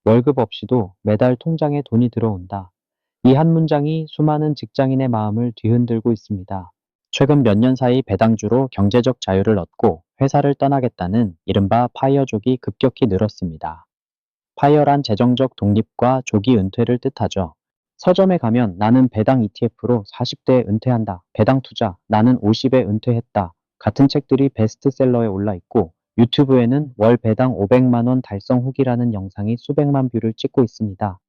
월급 없이도 매달 통장에 돈이 들어온다. 이 한 문장이 수많은 직장인의 마음을 뒤흔들고 있습니다. 최근 몇 년 사이 배당주로 경제적 자유를 얻고 회사를 떠나겠다는 이른바 파이어족이 급격히 늘었습니다. 파이어란 재정적 독립과 조기 은퇴를 뜻하죠. 서점에 가면 나는 배당 ETF로 40대에 은퇴한다. 배당 투자, 나는 50에 은퇴했다. 같은 책들이 베스트셀러에 올라 있고 유튜브에는 월 배당 500만 원 달성 후기라는 영상이 수백만 뷰를 찍고 있습니다.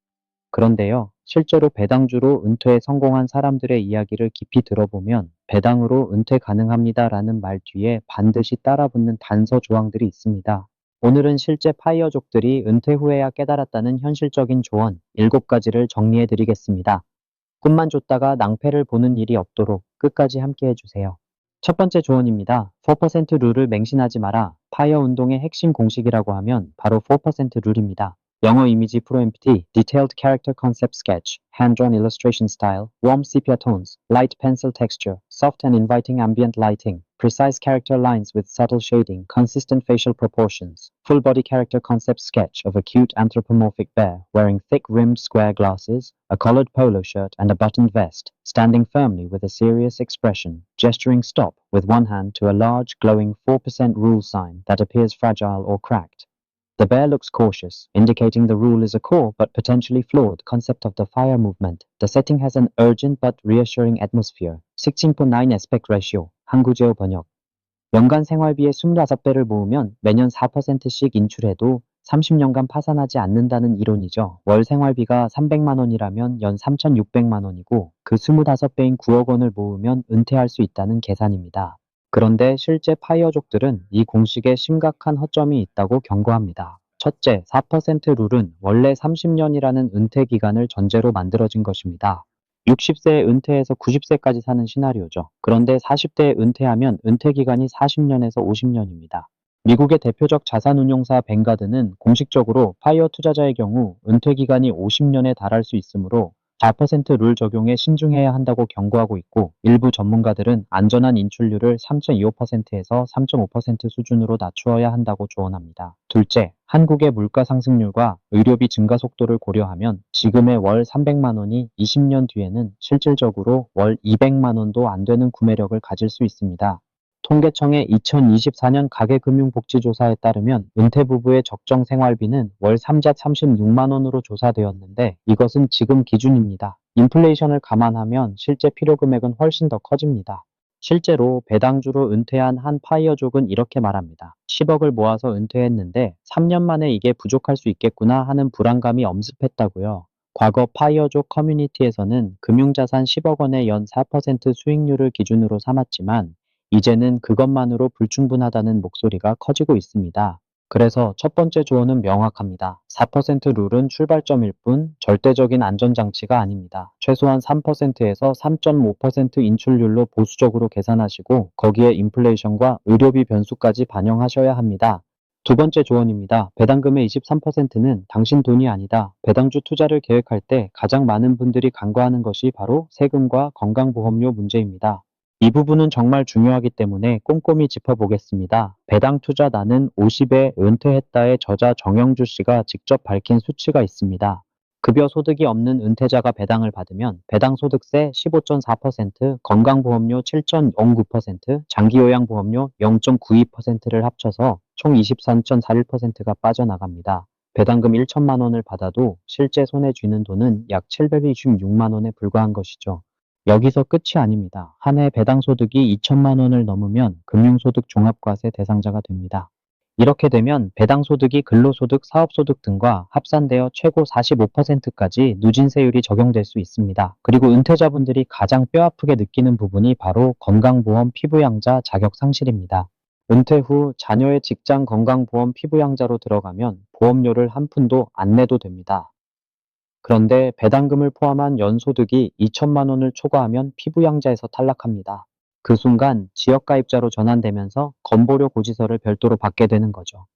그런데요, 실제로 배당주로 은퇴에 성공한 사람들의 이야기를 깊이 들어보면 배당으로 은퇴 가능합니다라는 말 뒤에 반드시 따라붙는 단서 조항들이 있습니다. 오늘은 실제 파이어족들이 은퇴 후에야 깨달았다는 현실적인 조언 7가지를 정리해 드리겠습니다. 꿈만 줬다가 낭패를 보는 일이 없도록 끝까지 함께 해주세요. 첫 번째 조언입니다. 4% 룰을 맹신하지 마라. 파이어 운동의 핵심 공식이라고 하면 바로 4% 룰입니다. 영어 이미지 프로엠프티, detailed character concept sketch, hand-drawn illustration style, warm sepia tones, light pencil texture, soft and inviting ambient lighting, precise character lines with subtle shading, consistent facial proportions, full body character concept sketch of a cute anthropomorphic bear wearing thick-rimmed square glasses, a collared polo shirt and a buttoned vest, standing firmly with a serious expression, gesturing stop with one hand to a large glowing 4% rule sign that appears fragile or cracked. The bear looks cautious, indicating the rule is a core but potentially flawed concept of the fire movement. The setting has an urgent but reassuring atmosphere. 16.9 aspect ratio, 한구제어 번역. 연간 생활비의 25배를 모으면 매년 4%씩 인출해도 30년간 파산하지 않는다는 이론이죠. 월 생활비가 300만 원이라면 연 3,600만 원이고 그 25배인 9억 원을 모으면 은퇴할 수 있다는 계산입니다. 그런데 실제 파이어족들은 이 공식에 심각한 허점이 있다고 경고합니다. 첫째, 4% 룰은 원래 30년이라는 은퇴 기간을 전제로 만들어진 것입니다. 60세에 은퇴해서 90세까지 사는 시나리오죠. 그런데 40대에 은퇴하면 은퇴 기간이 40년에서 50년입니다. 미국의 대표적 자산운용사 뱅가드는 공식적으로 파이어 투자자의 경우 은퇴 기간이 50년에 달할 수 있으므로 4%룰 적용에 신중해야 한다고 경고하고 있고 일부 전문가들은 안전한 인출률을 3.25%에서 3.5% 수준으로 낮추어야 한다고 조언합니다. 둘째, 한국의 물가 상승률과 의료비 증가 속도를 고려하면 지금의 월 300만 원이 20년 뒤에는 실질적으로 월 200만 원도 안 되는 구매력을 가질 수 있습니다. 통계청의 2024년 가계금융복지조사에 따르면 은퇴 부부의 적정 생활비는 월 3자 36만 원으로 조사되었는데 이것은 지금 기준입니다. 인플레이션을 감안하면 실제 필요 금액은 훨씬 더 커집니다. 실제로 배당주로 은퇴한 한 파이어족은 이렇게 말합니다. 10억을 모아서 은퇴했는데 3년 만에 이게 부족할 수 있겠구나 하는 불안감이 엄습했다고요. 과거 파이어족 커뮤니티에서는 금융자산 10억 원의 연 4% 수익률을 기준으로 삼았지만 이제는 그것만으로 불충분하다는 목소리가 커지고 있습니다. 그래서 첫 번째 조언은 명확합니다. 4% 룰은 출발점일 뿐 절대적인 안전장치가 아닙니다. 최소한 3%에서 3.5% 인출률로 보수적으로 계산하시고 거기에 인플레이션과 의료비 변수까지 반영하셔야 합니다. 두 번째 조언입니다. 배당금의 23%는 당신 돈이 아니다. 배당주 투자를 계획할 때 가장 많은 분들이 간과하는 것이 바로 세금과 건강보험료 문제입니다. 이 부분은 정말 중요하기 때문에 꼼꼼히 짚어보겠습니다. 배당 투자 나는 50에 은퇴했다의 저자 정영주 씨가 직접 밝힌 수치가 있습니다. 급여 소득이 없는 은퇴자가 배당을 받으면 배당소득세 15.4%, 건강보험료 7.09%, 장기요양보험료 0.92%를 합쳐서 총 23.41%가 빠져나갑니다. 배당금 1천만 원을 받아도 실제 손에 쥐는 돈은 약 726만 원에 불과한 것이죠. 여기서 끝이 아닙니다. 한 해 배당소득이 2천만 원을 넘으면 금융소득 종합과세 대상자가 됩니다. 이렇게 되면 배당소득이 근로소득, 사업소득 등과 합산되어 최고 45%까지 누진세율이 적용될 수 있습니다. 그리고 은퇴자분들이 가장 뼈아프게 느끼는 부분이 바로 건강보험 피부양자 자격 상실입니다. 은퇴 후 자녀의 직장 건강보험 피부양자로 들어가면 보험료를 한 푼도 안 내도 됩니다. 그런데 배당금을 포함한 연소득이 2천만 원을 초과하면 피부양자에서 탈락합니다. 그 순간 지역가입자로 전환되면서 건보료 고지서를 별도로 받게 되는 거죠.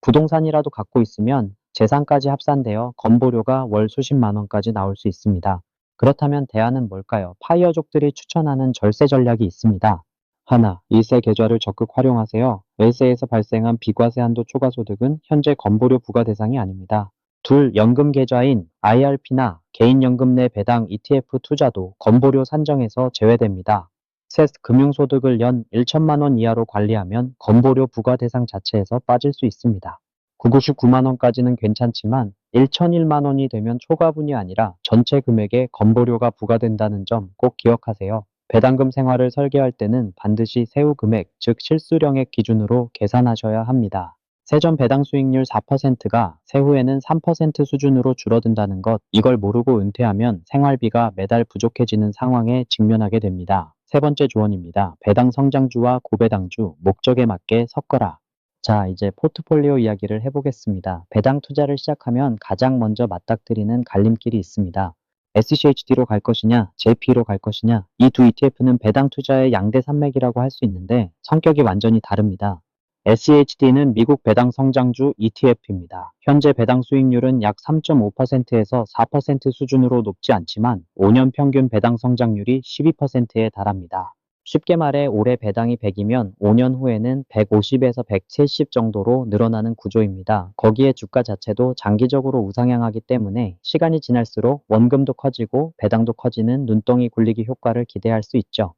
부동산이라도 갖고 있으면 재산까지 합산되어 건보료가 월 수십만 원까지 나올 수 있습니다. 그렇다면 대안은 뭘까요? 파이어족들이 추천하는 절세 전략이 있습니다. 하나, 일세 계좌를 적극 활용하세요. 월세에서 발생한 비과세 한도 초과소득은 현재 건보료 부과 대상이 아닙니다. 둘, 연금 계좌인 IRP나 개인연금 내 배당 ETF 투자도 건보료 산정에서 제외됩니다. 셋, 금융소득을 연 1천만 원 이하로 관리하면 건보료 부과 대상 자체에서 빠질 수 있습니다. 999만 원까지는 괜찮지만 1,001만 원이 되면 초과분이 아니라 전체 금액에 건보료가 부과된다는 점 꼭 기억하세요. 배당금 생활을 설계할 때는 반드시 세후 금액, 즉 실수령액 기준으로 계산하셔야 합니다. 세전 배당 수익률 4%가 세후에는 3% 수준으로 줄어든다는 것, 이걸 모르고 은퇴하면 생활비가 매달 부족해지는 상황에 직면하게 됩니다. 세 번째 조언입니다. 배당 성장주와 고배당주, 목적에 맞게 섞어라. 자, 이제 포트폴리오 이야기를 해보겠습니다. 배당 투자를 시작하면 가장 먼저 맞닥뜨리는 갈림길이 있습니다. SCHD로 갈 것이냐, JP로 갈 것이냐, 이 두 ETF는 배당 투자의 양대 산맥이라고 할 수 있는데 성격이 완전히 다릅니다. SCHD는 미국 배당 성장주 ETF입니다. 현재 배당 수익률은 약 3.5%에서 4% 수준으로 높지 않지만 5년 평균 배당 성장률이 12%에 달합니다. 쉽게 말해 올해 배당이 100이면 5년 후에는 150에서 170 정도로 늘어나는 구조입니다. 거기에 주가 자체도 장기적으로 우상향하기 때문에 시간이 지날수록 원금도 커지고 배당도 커지는 눈덩이 굴리기 효과를 기대할 수 있죠.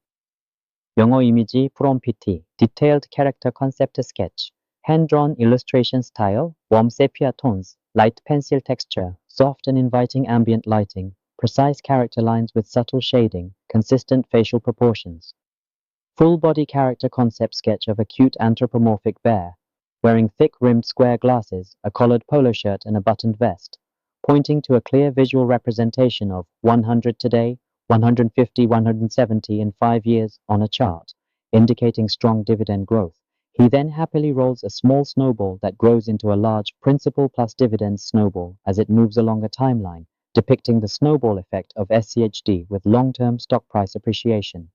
영어 이미지 from PT, Detailed Character Concept Sketch, Hand-drawn Illustration Style, Warm Sepia Tones, Light Pencil Texture, Soft and Inviting Ambient Lighting, Precise Character Lines with Subtle Shading, Consistent Facial Proportions. Full body character concept sketch of a cute anthropomorphic bear, wearing thick-rimmed square glasses, a collared polo shirt and a buttoned vest, pointing to a clear visual representation of 100 today, 150, 170 in 5 years on a chart, indicating strong dividend growth. He then happily rolls a small snowball that grows into a large principal plus dividends snowball as it moves along a timeline, depicting the snowball effect of SCHD with long-term stock price appreciation.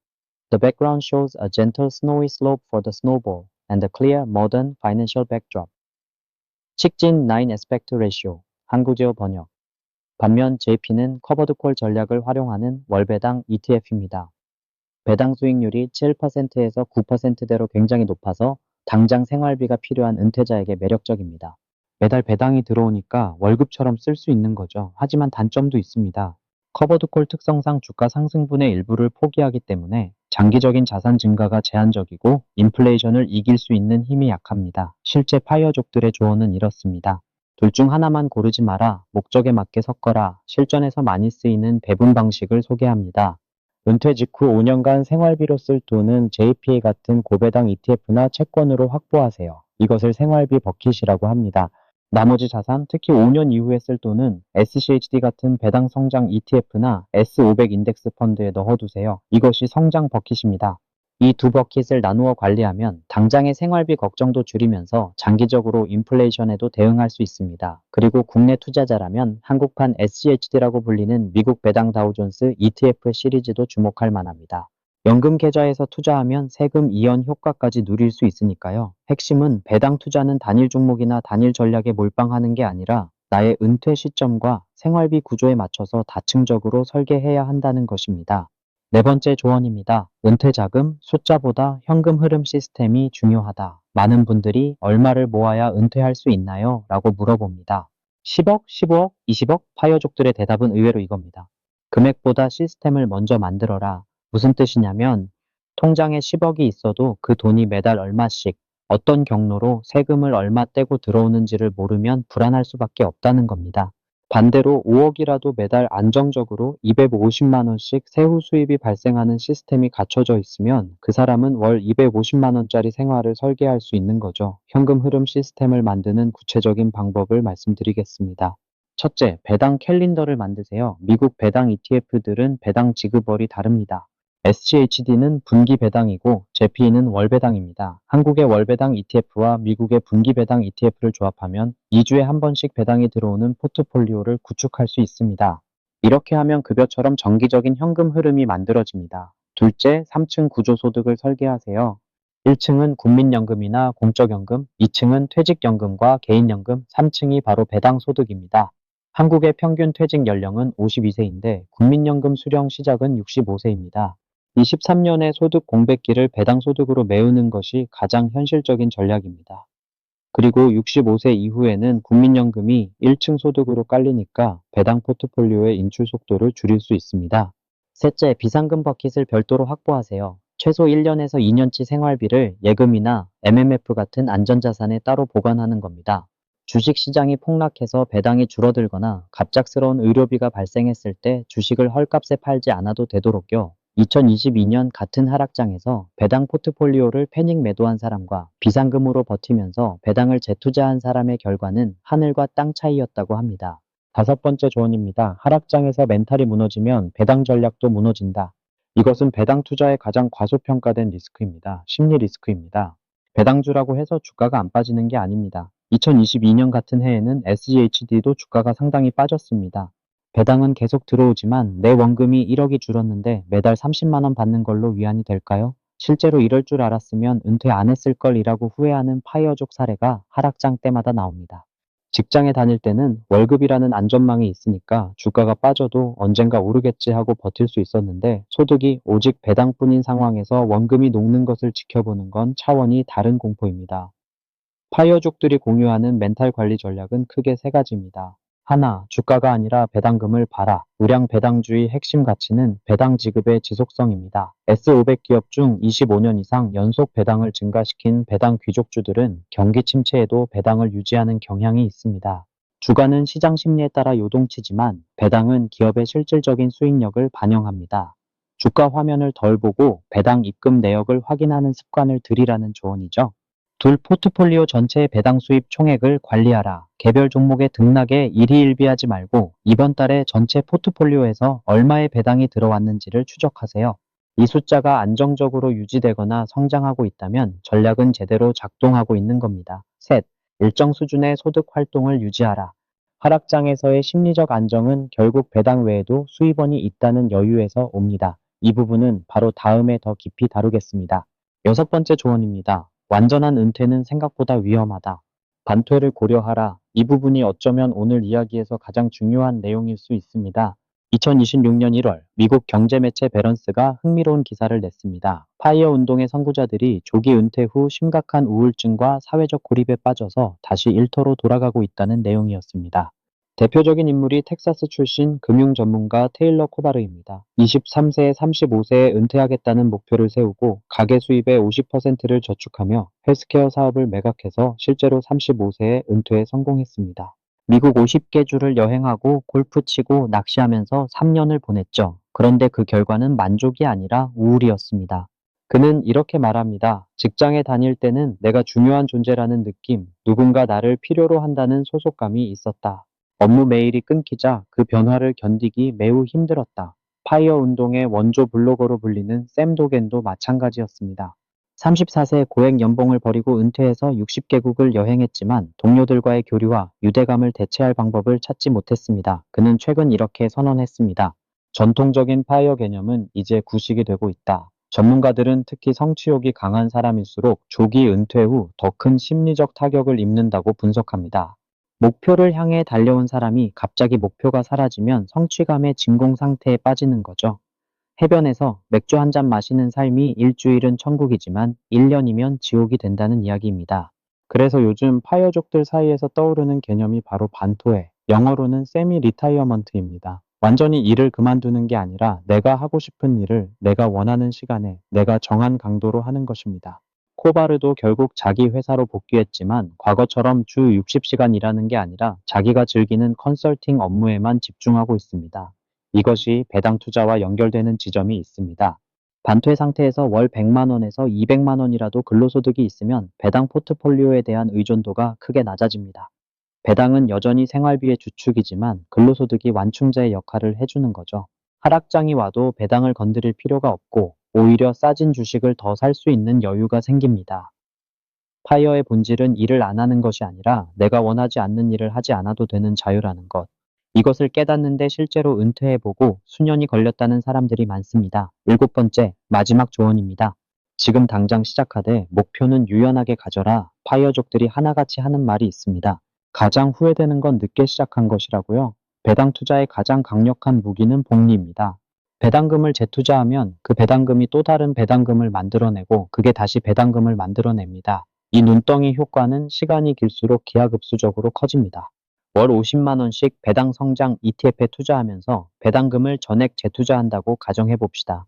The background shows a gentle snowy slope for the snowball and a clear modern financial backdrop. 직진 9 aspect ratio, 한구제어 번역. 반면 JP는 커버드 콜 전략을 활용하는 월배당 ETF입니다. 배당 수익률이 7%에서 9%대로 굉장히 높아서 당장 생활비가 필요한 은퇴자에게 매력적입니다. 매달 배당이 들어오니까 월급처럼 쓸 수 있는 거죠. 하지만 단점도 있습니다. 커버드콜 특성상 주가 상승분의 일부를 포기하기 때문에 장기적인 자산 증가가 제한적이고 인플레이션을 이길 수 있는 힘이 약합니다. 실제 파이어족들의 조언은 이렇습니다. 둘 중 하나만 고르지 마라. 목적에 맞게 섞어라. 실전에서 많이 쓰이는 배분 방식을 소개합니다. 은퇴 직후 5년간 생활비로 쓸 돈은 JPA 같은 고배당 ETF나 채권으로 확보하세요. 이것을 생활비 버킷이라고 합니다. 나머지 자산, 특히 5년 이후에 쓸 돈은 SCHD 같은 배당 성장 ETF나 S500 인덱스 펀드에 넣어두세요. 이것이 성장 버킷입니다. 이 두 버킷을 나누어 관리하면 당장의 생활비 걱정도 줄이면서 장기적으로 인플레이션에도 대응할 수 있습니다. 그리고 국내 투자자라면 한국판 SCHD라고 불리는 미국 배당 다우존스 ETF 시리즈도 주목할 만합니다. 연금 계좌에서 투자하면 세금 이연 효과까지 누릴 수 있으니까요. 핵심은 배당 투자는 단일 종목이나 단일 전략에 몰빵하는 게 아니라 나의 은퇴 시점과 생활비 구조에 맞춰서 다층적으로 설계해야 한다는 것입니다. 네 번째 조언입니다. 은퇴 자금, 숫자보다 현금 흐름 시스템이 중요하다. 많은 분들이 얼마를 모아야 은퇴할 수 있나요? 라고 물어봅니다. 10억, 15억, 20억? 파이어족들의 대답은 의외로 이겁니다. 금액보다 시스템을 먼저 만들어라. 무슨 뜻이냐면 통장에 10억이 있어도 그 돈이 매달 얼마씩 어떤 경로로 세금을 얼마 떼고 들어오는지를 모르면 불안할 수밖에 없다는 겁니다. 반대로 5억이라도 매달 안정적으로 250만 원씩 세후 수입이 발생하는 시스템이 갖춰져 있으면 그 사람은 월 250만 원짜리 생활을 설계할 수 있는 거죠. 현금 흐름 시스템을 만드는 구체적인 방법을 말씀드리겠습니다. 첫째, 배당 캘린더를 만드세요. 미국 배당 ETF들은 배당 지급월이 다릅니다. SCHD는 분기 배당이고 JP는 월 배당입니다. 한국의 월 배당 ETF와 미국의 분기 배당 ETF를 조합하면 2주에 한 번씩 배당이 들어오는 포트폴리오를 구축할 수 있습니다. 이렇게 하면 급여처럼 정기적인 현금 흐름이 만들어집니다. 둘째, 3층 구조소득을 설계하세요. 1층은 국민연금이나 공적연금, 2층은 퇴직연금과 개인연금, 3층이 바로 배당소득입니다. 한국의 평균 퇴직 연령은 52세인데 국민연금 수령 시작은 65세입니다. 23년의 소득 공백기를 배당소득으로 메우는 것이 가장 현실적인 전략입니다. 그리고 65세 이후에는 국민연금이 1층 소득으로 깔리니까 배당 포트폴리오의 인출 속도를 줄일 수 있습니다. 셋째, 비상금 버킷을 별도로 확보하세요. 최소 1년에서 2년치 생활비를 예금이나 MMF 같은 안전자산에 따로 보관하는 겁니다. 주식시장이 폭락해서 배당이 줄어들거나 갑작스러운 의료비가 발생했을 때 주식을 헐값에 팔지 않아도 되도록요. 2022년 같은 하락장에서 배당 포트폴리오를 패닉 매도한 사람과 비상금으로 버티면서 배당을 재투자한 사람의 결과는 하늘과 땅 차이였다고 합니다. 다섯 번째 조언입니다. 하락장에서 멘탈이 무너지면 배당 전략도 무너진다. 이것은 배당 투자의 가장 과소평가된 리스크입니다. 심리 리스크입니다. 배당주라고 해서 주가가 안 빠지는 게 아닙니다. 2022년 같은 해에는 SGHD도 주가가 상당히 빠졌습니다. 배당은 계속 들어오지만 내 원금이 1억이 줄었는데 매달 30만 원 받는 걸로 위안이 될까요? 실제로 이럴 줄 알았으면 은퇴 안 했을 걸이라고 후회하는 파이어족 사례가 하락장 때마다 나옵니다. 직장에 다닐 때는 월급이라는 안전망이 있으니까 주가가 빠져도 언젠가 오르겠지 하고 버틸 수 있었는데 소득이 오직 배당뿐인 상황에서 원금이 녹는 것을 지켜보는 건 차원이 다른 공포입니다. 파이어족들이 공유하는 멘탈 관리 전략은 크게 세 가지입니다. 하나, 주가가 아니라 배당금을 봐라. 우량 배당주의 핵심 가치는 배당 지급의 지속성입니다. S500 기업 중 25년 이상 연속 배당을 증가시킨 배당 귀족주들은 경기 침체에도 배당을 유지하는 경향이 있습니다. 주가는 시장 심리에 따라 요동치지만 배당은 기업의 실질적인 수익력을 반영합니다. 주가 화면을 덜 보고 배당 입금 내역을 확인하는 습관을 들이라는 조언이죠. 둘, 포트폴리오 전체의 배당 수입 총액을 관리하라. 개별 종목의 등락에 일희일비하지 말고 이번 달에 전체 포트폴리오에서 얼마의 배당이 들어왔는지를 추적하세요. 이 숫자가 안정적으로 유지되거나 성장하고 있다면 전략은 제대로 작동하고 있는 겁니다. 셋, 일정 수준의 소득 활동을 유지하라. 하락장에서의 심리적 안정은 결국 배당 외에도 수입원이 있다는 여유에서 옵니다. 이 부분은 바로 다음에 더 깊이 다루겠습니다. 여섯 번째 조언입니다. 완전한 은퇴는 생각보다 위험하다. 반퇴를 고려하라. 이 부분이 어쩌면 오늘 이야기에서 가장 중요한 내용일 수 있습니다. 2026년 1월 미국 경제매체 밸런스가 흥미로운 기사를 냈습니다. 파이어 운동의 선구자들이 조기 은퇴 후 심각한 우울증과 사회적 고립에 빠져서 다시 일터로 돌아가고 있다는 내용이었습니다. 대표적인 인물이 텍사스 출신 금융 전문가 테일러 코바르입니다. 23세에 35세에 은퇴하겠다는 목표를 세우고 가계 수입의 50%를 저축하며 헬스케어 사업을 매각해서 실제로 35세에 은퇴에 성공했습니다. 미국 50개 주를 여행하고 골프 치고 낚시하면서 3년을 보냈죠. 그런데 그 결과는 만족이 아니라 우울이었습니다. 그는 이렇게 말합니다. 직장에 다닐 때는 내가 중요한 존재라는 느낌, 누군가 나를 필요로 한다는 소속감이 있었다. 업무 메일이 끊기자 그 변화를 견디기 매우 힘들었다. 파이어 운동의 원조 블로거로 불리는 샘 도겐도 마찬가지였습니다. 34세 고액 연봉을 버리고 은퇴해서 60개국을 여행했지만 동료들과의 교류와 유대감을 대체할 방법을 찾지 못했습니다. 그는 최근 이렇게 선언했습니다. 전통적인 파이어 개념은 이제 구식이 되고 있다. 전문가들은 특히 성취욕이 강한 사람일수록 조기 은퇴 후 더 큰 심리적 타격을 입는다고 분석합니다. 목표를 향해 달려온 사람이 갑자기 목표가 사라지면 성취감의 진공 상태에 빠지는 거죠. 해변에서 맥주 한 잔 마시는 삶이 일주일은 천국이지만 1년이면 지옥이 된다는 이야기입니다. 그래서 요즘 파이어족들 사이에서 떠오르는 개념이 바로 반토해, 영어로는 세미 리타이어먼트입니다. 완전히 일을 그만두는 게 아니라 내가 하고 싶은 일을 내가 원하는 시간에 내가 정한 강도로 하는 것입니다. 코바르도 결국 자기 회사로 복귀했지만 과거처럼 주 60시간 일하는 게 아니라 자기가 즐기는 컨설팅 업무에만 집중하고 있습니다. 이것이 배당 투자와 연결되는 지점이 있습니다. 반퇴 상태에서 월 100만 원에서 200만 원이라도 근로소득이 있으면 배당 포트폴리오에 대한 의존도가 크게 낮아집니다. 배당은 여전히 생활비의 주축이지만 근로소득이 완충제의 역할을 해주는 거죠. 하락장이 와도 배당을 건드릴 필요가 없고 오히려 싸진 주식을 더 살 수 있는 여유가 생깁니다. 파이어의 본질은 일을 안 하는 것이 아니라 내가 원하지 않는 일을 하지 않아도 되는 자유라는 것. 이것을 깨닫는데 실제로 은퇴해보고 수년이 걸렸다는 사람들이 많습니다. 일곱 번째, 마지막 조언입니다. 지금 당장 시작하되 목표는 유연하게 가져라. 파이어족들이 하나같이 하는 말이 있습니다. 가장 후회되는 건 늦게 시작한 것이라고요. 배당 투자의 가장 강력한 무기는 복리입니다. 배당금을 재투자하면 그 배당금이 또 다른 배당금을 만들어내고 그게 다시 배당금을 만들어냅니다. 이 눈덩이 효과는 시간이 길수록 기하급수적으로 커집니다. 월 50만 원씩 배당 성장 ETF에 투자하면서 배당금을 전액 재투자한다고 가정해 봅시다.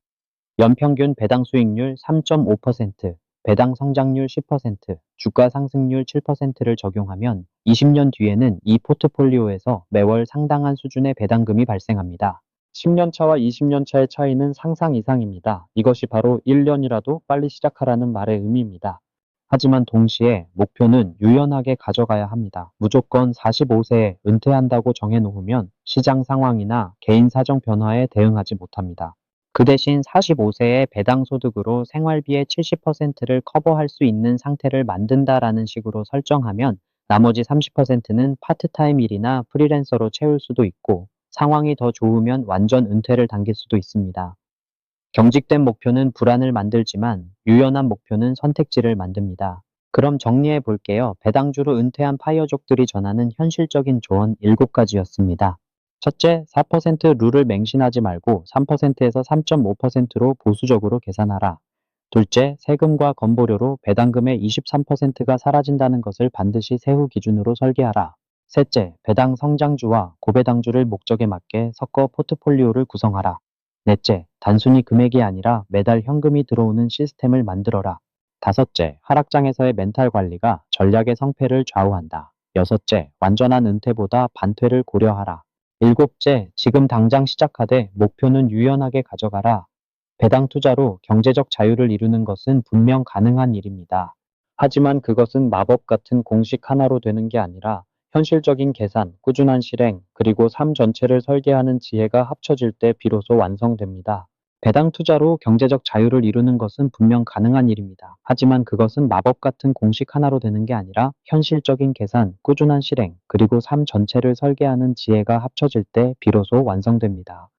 연평균 배당 수익률 3.5%, 배당 성장률 10%, 주가 상승률 7%를 적용하면 20년 뒤에는 이 포트폴리오에서 매월 상당한 수준의 배당금이 발생합니다. 10년 차와 20년 차의 차이는 상상 이상입니다. 이것이 바로 1년이라도 빨리 시작하라는 말의 의미입니다. 하지만 동시에 목표는 유연하게 가져가야 합니다. 무조건 45세에 은퇴한다고 정해놓으면 시장 상황이나 개인 사정 변화에 대응하지 못합니다. 그 대신 45세의 배당 소득으로 생활비의 70%를 커버할 수 있는 상태를 만든다라는 식으로 설정하면 나머지 30%는 파트타임 일이나 프리랜서로 채울 수도 있고 상황이 더 좋으면 완전 은퇴를 당길 수도 있습니다. 경직된 목표는 불안을 만들지만 유연한 목표는 선택지를 만듭니다. 그럼 정리해 볼게요. 배당주로 은퇴한 파이어족들이 전하는 현실적인 조언 7가지였습니다. 첫째, 4% 룰을 맹신하지 말고 3%에서 3.5%로 보수적으로 계산하라. 둘째, 세금과 건보료로 배당금의 23%가 사라진다는 것을 반드시 세후 기준으로 설계하라. 셋째, 배당 성장주와 고배당주를 목적에 맞게 섞어 포트폴리오를 구성하라. 넷째, 단순히 금액이 아니라 매달 현금이 들어오는 시스템을 만들어라. 다섯째, 하락장에서의 멘탈 관리가 전략의 성패를 좌우한다. 여섯째, 완전한 은퇴보다 반퇴를 고려하라. 일곱째, 지금 당장 시작하되 목표는 유연하게 가져가라. 배당 투자로 경제적 자유를 이루는 것은 분명 가능한 일입니다. 하지만 그것은 마법 같은 공식 하나로 되는 게 아니라 현실적인 계산, 꾸준한 실행, 그리고 삶 전체를 설계하는 지혜가 합쳐질 때 비로소 완성됩니다. 배당 투자로 경제적 자유를 이루는 것은 분명 가능한 일입니다. 하지만 그것은 마법 같은 공식 하나로 되는 게 아니라 현실적인 계산, 꾸준한 실행, 그리고 삶 전체를 설계하는 지혜가 합쳐질 때 비로소 완성됩니다.